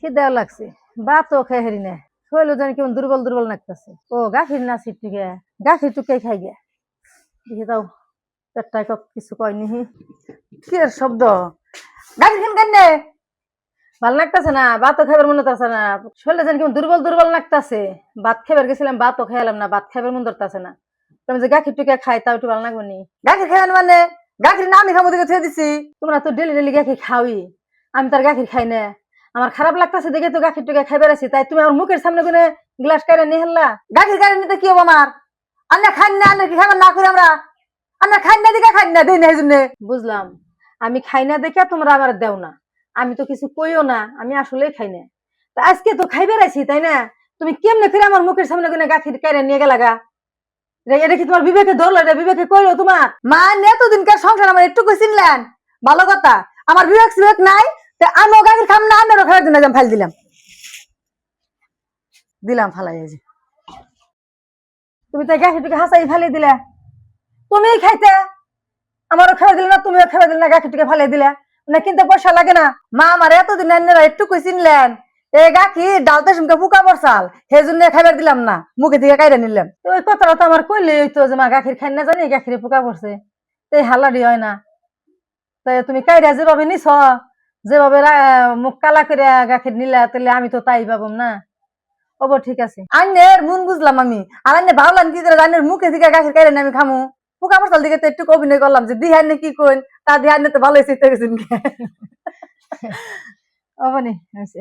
খিদাও লাগছে ভাতও খেয়ে হেরি না শৈল যেন কেমন দুর্বল দুর্বল লাগতেছে ও গাখির না সিটুকে গাখির টুকে খাই গে দেখি দাও পেটটাই কিছু কয়নি কি এর শব্দ গাখির খান কেন ভাল লাগতেছে না ভাতও খাবার মনে হচ্ছে না শরীরে যেন কেমন দুর্বল দুর্বল লাগতেছে ভাত খাবার গেছিলাম ভাতও খেলাম না ভাত খাবার মন ধরতেছে না তুমি যে গাখির টুকে খাই তাও একটু ভালো লাগবে নি গাখির খাবেন মানে গাখির না আমি খাবো দিকে ছেড়ে দিছি তোমরা তো ডেলি ডেলি গাখির খাওই আমি তার গাখির খাই না আমার খারাপ লাগতেছে দেখে তো গাখির টুকে খাইবার আছি তাই তুমি আমার মুখের সামনে কোনে গ্লাস কাইরা নিয়ে হেললা গাখির কাইরা নিতে কি হবো আমার আন্না খাই না আন্না কি খাবার না করে আমরা আন্না খাই না দেখে খাই না দেই না এই জন্য বুঝলাম আমি খাই না দেখে তোমরা আমার দেও না আমি তো কিছু কইও না আমি আসলেই খাই না তা আজকে তো খাইবার আছি তাই না তুমি কেমনে করে আমার মুখের সামনে কোনে গাখির কাইরা নিয়ে গেলা গা এটা কি তোমার বিবেকে ধরলো এটা বিবেকে কইলো তোমার মা এতদিনকার সংসার আমার একটু চিনলেন ভালো কথা আমার বিবেক সিবেক নাই আমি গাখির খাম না আমিও খাওয়ার জন্য ফাইল দিলাম দিলাম ফালাই যে তুমি তো গাখিরটুকে হাসাই ফালিয়ে দিলে তুমি খাইতে আমারও খাওয়া দিলে না তুমিও খাওয়া দিলে না গাখিরটুকে ফালিয়ে দিলে না কিনতে পয়সা লাগে না মা আমার এতদিন একটু চিনলেন এই গাখির ডালতে শুনকে ফুকা বসাল সেই জন্য খাইবার দিলাম না মুখে থেকে কাইরা নিলাম ওই কথাটা তো আমার কইলে হইতো যে মা গাখির খাই না জানি গাখিরে ফুকা পড়ছে এই হালাডি হয় না তাই তুমি কাইরা যেভাবে নিছ যেভাবে মুখ কালা করে গাখির নিলা তাহলে আমি তো তাই পাবো না ওব ঠিক আছে আইনের মন বুঝলাম আমি আর আইনে ভাবলাম কি করে আইনের মুখে থেকে গাখির কাইরা আমি খামু ফুকা বসাল দিকে তো একটু অভিনয় করলাম যে দিহানে কি কইন তা দিহানে তো ভালোই চিন্তা গেছেন অবনি হয়েছে